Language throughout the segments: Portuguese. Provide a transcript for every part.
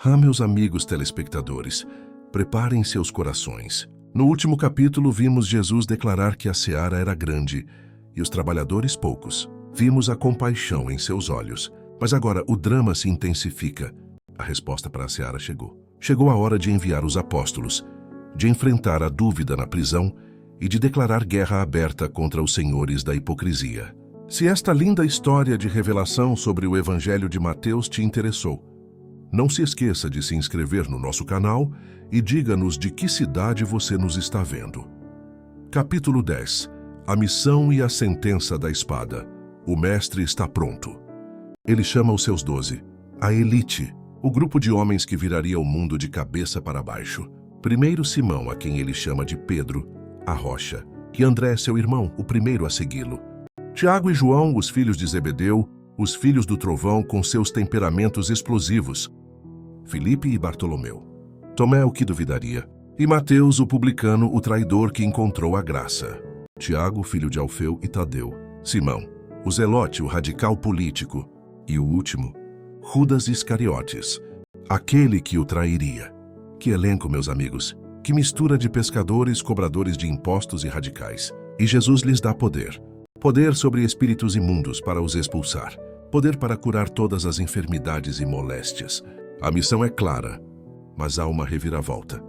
Meus amigos telespectadores, preparem seus corações. No último capítulo, vimos Jesus declarar que a seara era grande e os trabalhadores poucos. Vimos a compaixão em seus olhos. Mas agora o drama se intensifica. A resposta para a seara chegou. Chegou a hora de enviar os apóstolos, de enfrentar a dúvida na prisão e de declarar guerra aberta contra os senhores da hipocrisia. Se esta linda história de revelação sobre o Evangelho de Mateus te interessou, não se esqueça de se inscrever no nosso canal e diga-nos de que cidade você nos está vendo. Capítulo 10. A missão e a sentença da espada. O mestre está pronto. Ele chama os seus 12, a elite, o grupo de homens que viraria o mundo de cabeça para baixo. Primeiro Simão, a quem ele chama de Pedro, a rocha, e André, seu irmão, o primeiro a segui-lo. Tiago e João, os filhos de Zebedeu, os filhos do trovão com seus temperamentos explosivos. Filipe e Bartolomeu. Tomé, o que duvidaria. E Mateus, o publicano, o traidor que encontrou a graça. Tiago, filho de Alfeu e Tadeu. Simão, o zelote, o radical político. E o último, Judas Iscariotes, aquele que o trairia. Que elenco, meus amigos, que mistura de pescadores, cobradores de impostos e radicais. E Jesus lhes dá poder. Poder sobre espíritos imundos para os expulsar. Poder para curar todas as enfermidades e moléstias. A missão é clara, mas há uma reviravolta.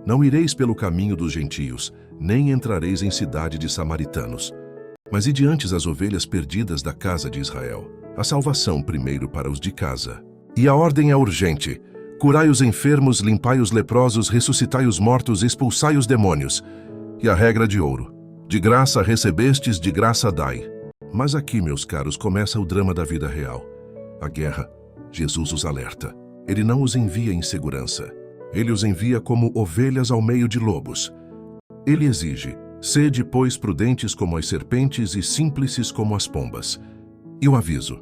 Não ireis pelo caminho dos gentios, nem entrareis em cidade de samaritanos. Mas ide antes as ovelhas perdidas da casa de Israel. A salvação primeiro para os de casa. E a ordem é urgente. Curai os enfermos, limpai os leprosos, ressuscitai os mortos, expulsai os demônios. E a regra de ouro. De graça recebestes, de graça dai. Mas aqui, meus caros, começa o drama da vida real. A guerra. Jesus os alerta. Ele não os envia em segurança. Ele os envia como ovelhas ao meio de lobos. Ele exige: sede, pois, prudentes como as serpentes e simples como as pombas. E o aviso: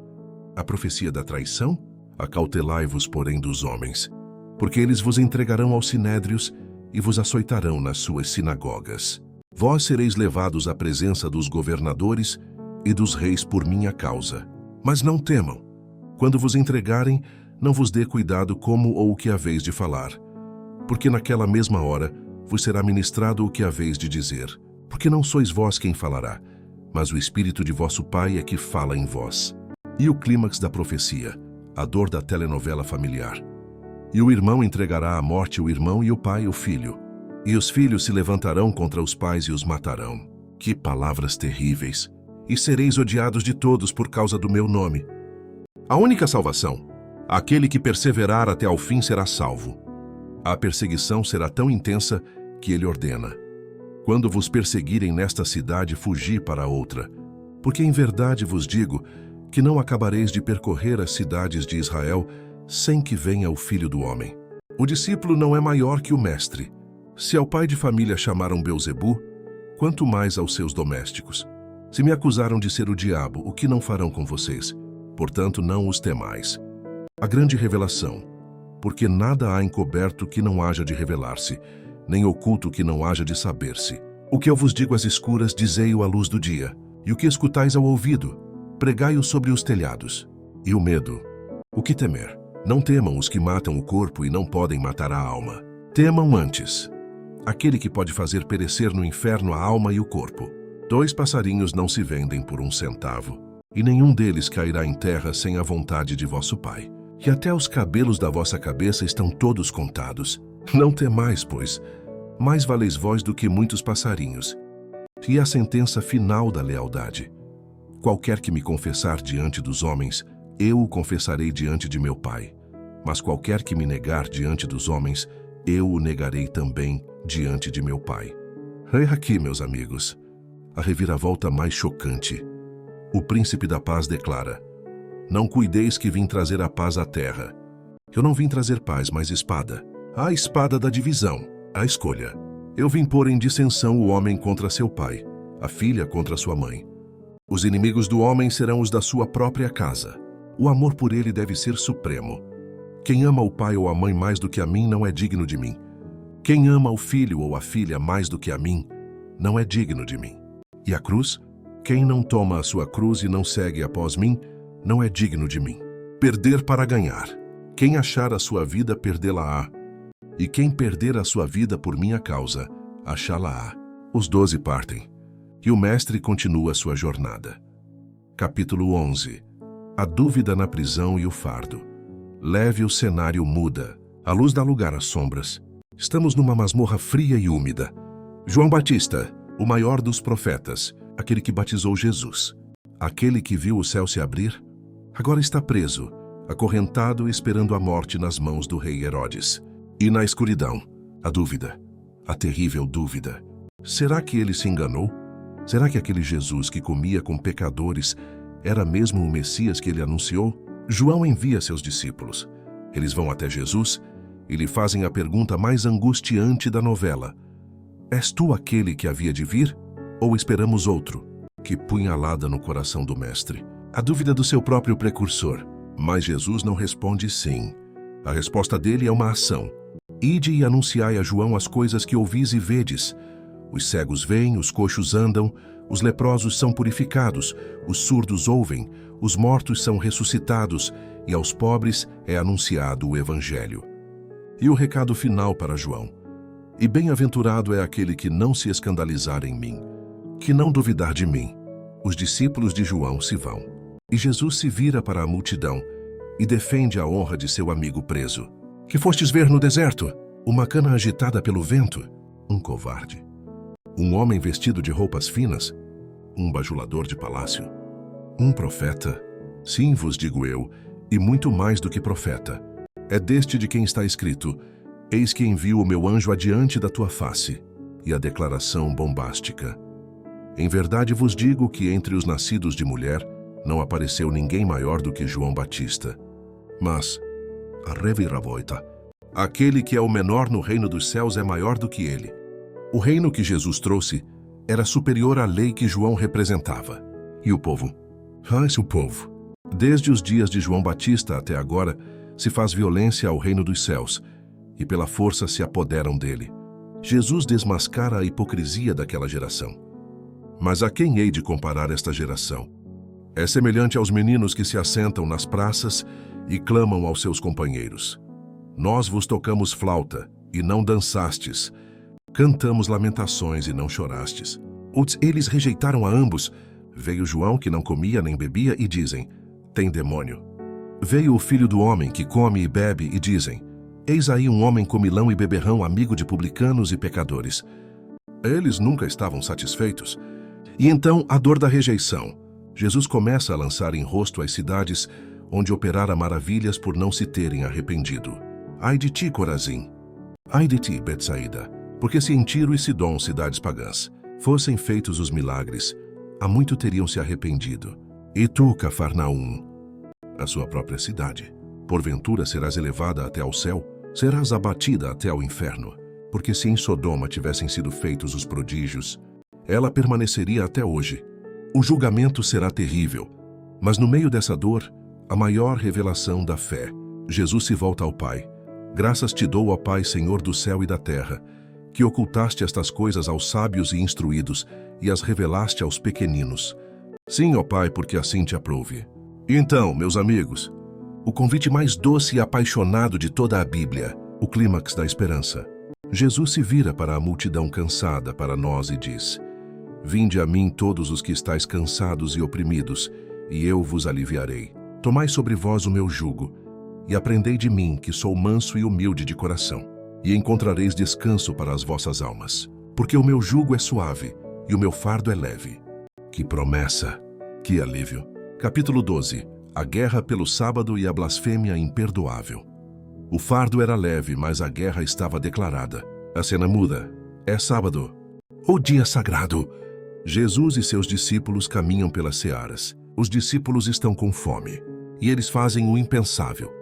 a profecia da traição? Acautelai-vos, porém, dos homens, porque eles vos entregarão aos sinédrios e vos açoitarão nas suas sinagogas. Vós sereis levados à presença dos governadores e dos reis por minha causa. Mas não temam. Quando vos entregarem, não vos dê cuidado como ou o que haveis de falar, porque naquela mesma hora vos será ministrado o que haveis de dizer, porque não sois vós quem falará, mas o Espírito de vosso Pai é que fala em vós. E o clímax da profecia, a dor da telenovela familiar. E o irmão entregará à morte o irmão e o pai o filho. E os filhos se levantarão contra os pais e os matarão. Que palavras terríveis! E sereis odiados de todos por causa do meu nome. A única salvação, aquele que perseverar até ao fim será salvo. A perseguição será tão intensa que ele ordena: quando vos perseguirem nesta cidade, fugi para outra, porque em verdade vos digo que não acabareis de percorrer as cidades de Israel sem que venha o Filho do Homem. O discípulo não é maior que o mestre. Se ao pai de família chamaram Beelzebu, quanto mais aos seus domésticos. Se me acusaram de ser o diabo, o que não farão com vocês? Portanto, não os temais. A grande revelação, porque nada há encoberto que não haja de revelar-se, nem oculto que não haja de saber-se. O que eu vos digo às escuras, dizei-o à luz do dia, e o que escutais ao ouvido, pregai-o sobre os telhados. E o medo? O que temer? Não temam os que matam o corpo e não podem matar a alma. Temam antes aquele que pode fazer perecer no inferno a alma e o corpo. 2 passarinhos não se vendem por 1 centavo, e nenhum deles cairá em terra sem a vontade de vosso Pai. E até os cabelos da vossa cabeça estão todos contados. Não temais, pois, mais valeis vós do que muitos passarinhos. E a sentença final da lealdade. Qualquer que me confessar diante dos homens, eu o confessarei diante de meu Pai. Mas qualquer que me negar diante dos homens, eu o negarei também diante de meu Pai. É aqui, meus amigos, a reviravolta mais chocante. O príncipe da paz declara: não cuideis que vim trazer a paz à terra. Eu não vim trazer paz, mas espada. A espada da divisão, a escolha. Eu vim pôr em dissensão o homem contra seu pai, a filha contra sua mãe. Os inimigos do homem serão os da sua própria casa. O amor por ele deve ser supremo. Quem ama o pai ou a mãe mais do que a mim não é digno de mim. Quem ama o filho ou a filha mais do que a mim não é digno de mim. E a cruz? Quem não toma a sua cruz e não segue após mim não é digno de mim. Perder para ganhar. Quem achar a sua vida, perdê-la-á. E quem perder a sua vida por minha causa, achá-la-á. Os 12 partem. E o mestre continua sua jornada. Capítulo 11. A dúvida na prisão e o fardo. Leve o cenário muda. A luz dá lugar às sombras. Estamos numa masmorra fria e úmida. João Batista, o maior dos profetas, aquele que batizou Jesus, aquele que viu o céu se abrir, agora está preso, acorrentado, esperando a morte nas mãos do rei Herodes. E na escuridão, a dúvida, a terrível dúvida. Será que ele se enganou? Será que aquele Jesus que comia com pecadores era mesmo o Messias que ele anunciou? João envia seus discípulos. Eles vão até Jesus e lhe fazem a pergunta mais angustiante da novela. És tu aquele que havia de vir? Ou esperamos outro? Que punhalada no coração do mestre. A dúvida do seu próprio precursor. Mas Jesus não responde sim. A resposta dele é uma ação. Ide e anunciai a João as coisas que ouvis e vedes. Os cegos veem, os coxos andam, os leprosos são purificados, os surdos ouvem, os mortos são ressuscitados, e aos pobres é anunciado o Evangelho. E o recado final para João. E bem-aventurado é aquele que não se escandalizar em mim, que não duvidar de mim. Os discípulos de João se vão. E Jesus se vira para a multidão e defende a honra de seu amigo preso. Que fostes ver no deserto? Uma cana agitada pelo vento? Um covarde. Um homem vestido de roupas finas? Um bajulador de palácio? Um profeta? Sim, vos digo eu, e muito mais do que profeta. É deste de quem está escrito: eis que envio o meu anjo adiante da tua face. E a declaração bombástica. Em verdade vos digo que entre os nascidos de mulher não apareceu ninguém maior do que João Batista. Mas, a reviravolta, aquele que é o menor no reino dos céus é maior do que ele. O reino que Jesus trouxe era superior à lei que João representava. E o povo? Esse o povo. Desde os dias de João Batista até agora, se faz violência ao reino dos céus, e pela força se apoderam dele. Jesus desmascara a hipocrisia daquela geração. Mas a quem hei de comparar esta geração? É semelhante aos meninos que se assentam nas praças e clamam aos seus companheiros. Nós vos tocamos flauta, e não dançastes. Cantamos lamentações, e não chorastes. Eles rejeitaram a ambos. Veio João, que não comia nem bebia, e dizem: tem demônio. Veio o filho do homem, que come e bebe, e dizem: eis aí um homem comilão e beberrão, amigo de publicanos e pecadores. Eles nunca estavam satisfeitos. E então a dor da rejeição. Jesus começa a lançar em rosto as cidades onde operara maravilhas por não se terem arrependido. Ai de ti, Corazim! Ai de ti, Betsaída! Porque se em Tiro e Sidom, cidades pagãs, fossem feitos os milagres, há muito teriam se arrependido. E tu, Cafarnaum, a sua própria cidade, porventura serás elevada até ao céu, serás abatida até ao inferno. Porque se em Sodoma tivessem sido feitos os prodígios, ela permaneceria até hoje. O julgamento será terrível, mas no meio dessa dor, a maior revelação da fé. Jesus se volta ao Pai. Graças te dou, ó Pai, Senhor do céu e da terra, que ocultaste estas coisas aos sábios e instruídos e as revelaste aos pequeninos. Sim, ó Pai, porque assim te aprouve. E então, meus amigos, o convite mais doce e apaixonado de toda a Bíblia, o clímax da esperança. Jesus se vira para a multidão cansada, para nós, e diz: vinde a mim todos os que estáis cansados e oprimidos, e eu vos aliviarei. Tomai sobre vós o meu jugo, e aprendei de mim, que sou manso e humilde de coração, e encontrareis descanso para as vossas almas. Porque o meu jugo é suave, e o meu fardo é leve. Que promessa! Que alívio! Capítulo 12. A guerra pelo sábado e a blasfêmia imperdoável. O fardo era leve, mas a guerra estava declarada. A cena muda. É sábado. O dia sagrado. Jesus e seus discípulos caminham pelas searas. Os discípulos estão com fome. E eles fazem o impensável.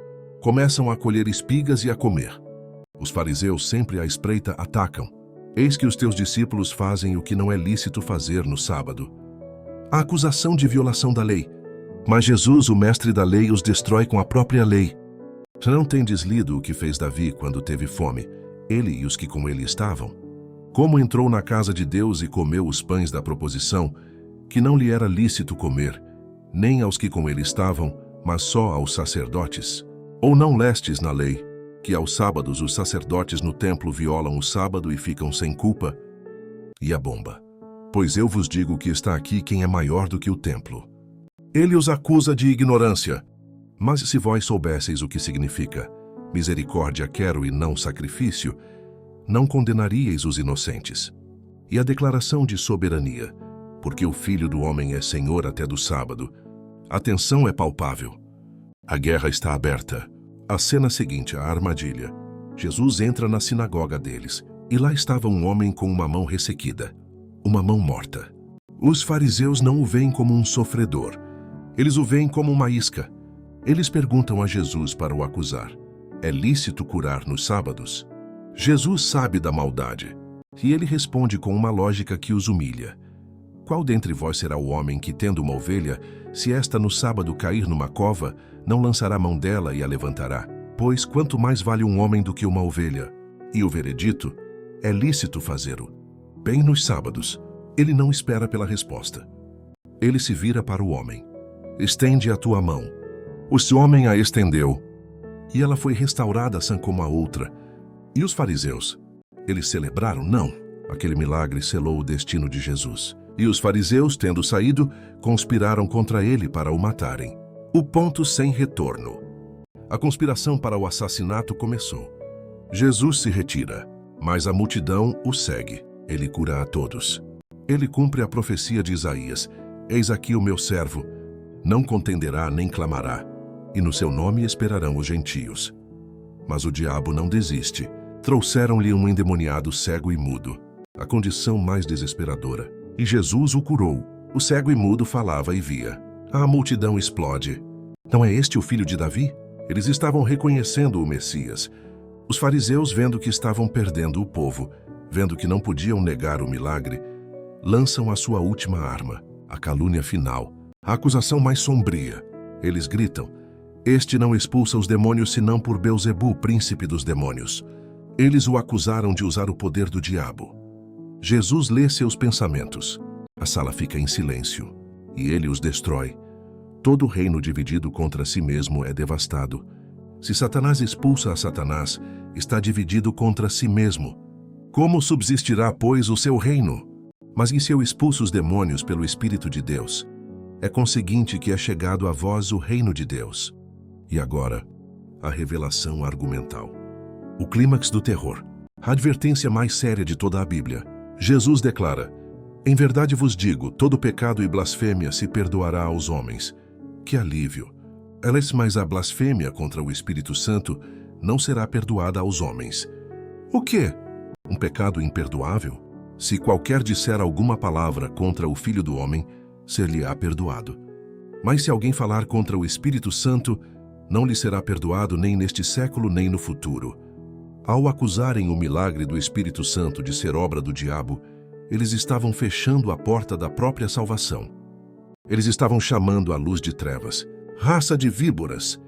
Começam a colher espigas e a comer. Os fariseus, sempre à espreita, atacam. Eis que os teus discípulos fazem o que não é lícito fazer no sábado. A acusação de violação da lei. Mas Jesus, o mestre da lei, os destrói com a própria lei. Não tendes lido o que fez Davi quando teve fome, ele e os que com ele estavam? Como entrou na casa de Deus e comeu os pães da proposição, que não lhe era lícito comer, nem aos que com ele estavam, mas só aos sacerdotes. Ou não lestes na lei, que aos sábados os sacerdotes no templo violam o sábado e ficam sem culpa? E a bomba. Pois eu vos digo que está aqui quem é maior do que o templo. Ele os acusa de ignorância. Mas se vós soubesseis o que significa misericórdia quero e não sacrifício, não condenaríeis os inocentes. E a declaração de soberania, porque o Filho do Homem é Senhor até do sábado. A tensão é palpável. A guerra está aberta. A cena seguinte, a armadilha. Jesus entra na sinagoga deles, e lá estava um homem com uma mão ressequida, uma mão morta. Os fariseus não o veem como um sofredor. Eles o veem como uma isca. Eles perguntam a Jesus para o acusar: é lícito curar nos sábados? Jesus sabe da maldade, e ele responde com uma lógica que os humilha. Qual dentre vós será o homem que, tendo uma ovelha, se esta no sábado cair numa cova, não lançará mão dela e a levantará? Pois quanto mais vale um homem do que uma ovelha? E o veredito: é lícito fazê-lo bem nos sábados. Ele não espera pela resposta. Ele se vira para o homem. Estende a tua mão. O homem a estendeu, e ela foi restaurada sã como a outra. E os fariseus? Eles celebraram? Não. Aquele milagre selou o destino de Jesus. E os fariseus, tendo saído, conspiraram contra ele para o matarem. O ponto sem retorno. A conspiração para o assassinato começou. Jesus se retira, mas a multidão o segue. Ele cura a todos. Ele cumpre a profecia de Isaías: eis aqui o meu servo, não contenderá nem clamará, e no seu nome esperarão os gentios. Mas o diabo não desiste. Trouxeram-lhe um endemoniado cego e mudo, a condição mais desesperadora. E Jesus o curou. O cego e mudo falava e via. A multidão explode. Não é este o filho de Davi? Eles estavam reconhecendo o Messias. Os fariseus, vendo que estavam perdendo o povo, vendo que não podiam negar o milagre, lançam a sua última arma, a calúnia final, a acusação mais sombria. Eles gritam: este não expulsa os demônios senão por Belzebu, príncipe dos demônios. Eles o acusaram de usar o poder do diabo. Jesus lê seus pensamentos. A sala fica em silêncio, e ele os destrói. Todo reino dividido contra si mesmo é devastado. Se Satanás expulsa a Satanás, está dividido contra si mesmo. Como subsistirá, pois, o seu reino? Mas e se eu expulso os demônios pelo Espírito de Deus? É conseguinte que é chegado a vós o reino de Deus. E agora, a revelação argumental. O clímax do terror. A advertência mais séria de toda a Bíblia. Jesus declara: em verdade vos digo, todo pecado e blasfêmia se perdoará aos homens. Que alívio! Mas a blasfêmia contra o Espírito Santo não será perdoada aos homens. O quê? Um pecado imperdoável? Se qualquer disser alguma palavra contra o Filho do Homem, ser-lhe-á perdoado. Mas se alguém falar contra o Espírito Santo, não lhe será perdoado nem neste século nem no futuro. Ao acusarem o milagre do Espírito Santo de ser obra do diabo, eles estavam fechando a porta da própria salvação. Eles estavam chamando a luz de trevas. Raça de víboras!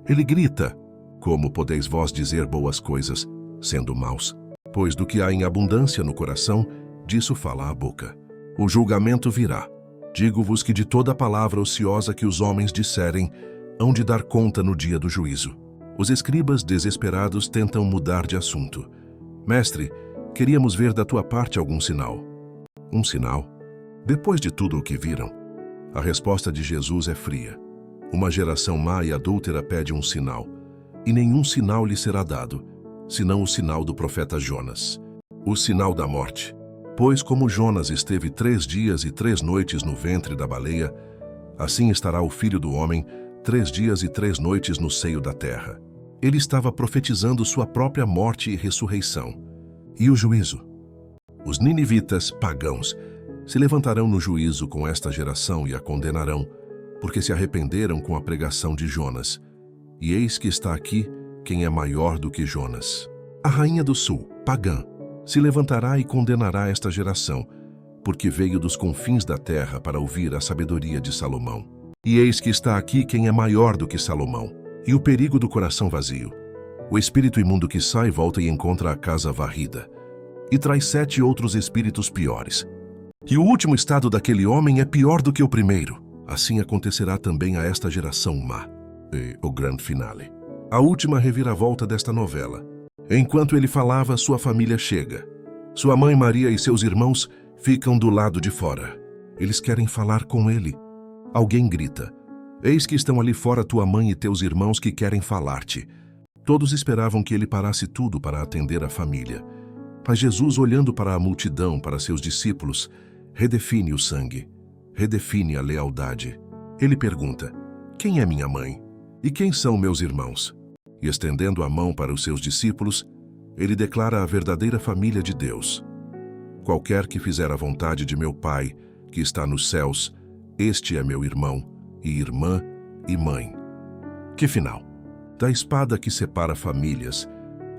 Ele grita: como podeis vós dizer boas coisas, sendo maus? Pois do que há em abundância no coração, disso fala a boca. O julgamento virá. Digo-vos que de toda palavra ociosa que os homens disserem, hão de dar conta no dia do juízo. Os escribas, desesperados, tentam mudar de assunto. Mestre, queríamos ver da tua parte algum sinal. Um sinal? Depois de tudo o que viram, a resposta de Jesus é fria. Uma geração má e adúltera pede um sinal, e nenhum sinal lhe será dado, senão o sinal do profeta Jonas. O sinal da morte. Pois como Jonas esteve 3 dias e 3 noites no ventre da baleia, assim estará o Filho do Homem 3 dias e 3 noites no seio da terra. Ele estava profetizando sua própria morte e ressurreição. E o juízo? Os ninivitas, pagãos, se levantarão no juízo com esta geração e a condenarão, porque se arrependeram com a pregação de Jonas. E eis que está aqui quem é maior do que Jonas. A rainha do sul, pagã, se levantará e condenará esta geração, porque veio dos confins da terra para ouvir a sabedoria de Salomão. E eis que está aqui quem é maior do que Salomão. E o perigo do coração vazio. O espírito imundo que sai volta e encontra a casa varrida, e traz 7 outros espíritos piores. E o último estado daquele homem é pior do que o primeiro. Assim acontecerá também a esta geração má. E o grande finale. A última reviravolta desta novela. Enquanto ele falava, sua família chega. Sua mãe Maria e seus irmãos ficam do lado de fora. Eles querem falar com ele. Alguém grita: "Eis que estão ali fora tua mãe e teus irmãos que querem falar-te." Todos esperavam que ele parasse tudo para atender a família. Mas Jesus, olhando para a multidão, para seus discípulos, redefine o sangue, redefine a lealdade. Ele pergunta: "Quem é minha mãe? E quem são meus irmãos?" E estendendo a mão para os seus discípulos, ele declara a verdadeira família de Deus. "Qualquer que fizer a vontade de meu Pai, que está nos céus, este é meu irmão, e irmã, e mãe." Que final! Da espada que separa famílias,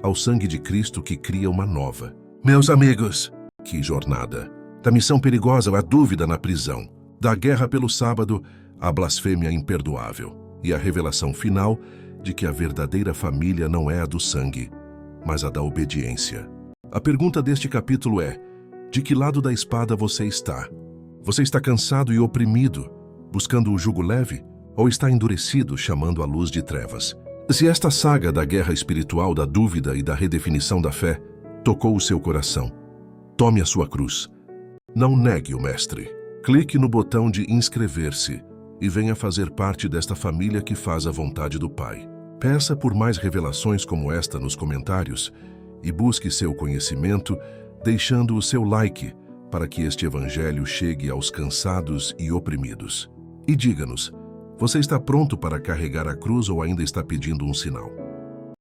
ao sangue de Cristo que cria uma nova. Meus amigos, que jornada! Da missão perigosa à dúvida na prisão, da guerra pelo sábado à blasfêmia imperdoável, e a revelação final de que a verdadeira família não é a do sangue, mas a da obediência. A pergunta deste capítulo é: de que lado da espada você está? Você está cansado e oprimido, buscando o jugo leve, ou está endurecido, chamando a luz de trevas? Se esta saga da guerra espiritual, da dúvida e da redefinição da fé tocou o seu coração, tome a sua cruz. Não negue o Mestre. Clique no botão de inscrever-se e venha fazer parte desta família que faz a vontade do Pai. Peça por mais revelações como esta nos comentários e busque seu conhecimento deixando o seu like para que este evangelho chegue aos cansados e oprimidos. E diga-nos: você está pronto para carregar a cruz ou ainda está pedindo um sinal?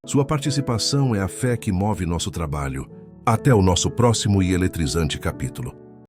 Sua participação é a fé que move nosso trabalho. Até o nosso próximo e eletrizante capítulo.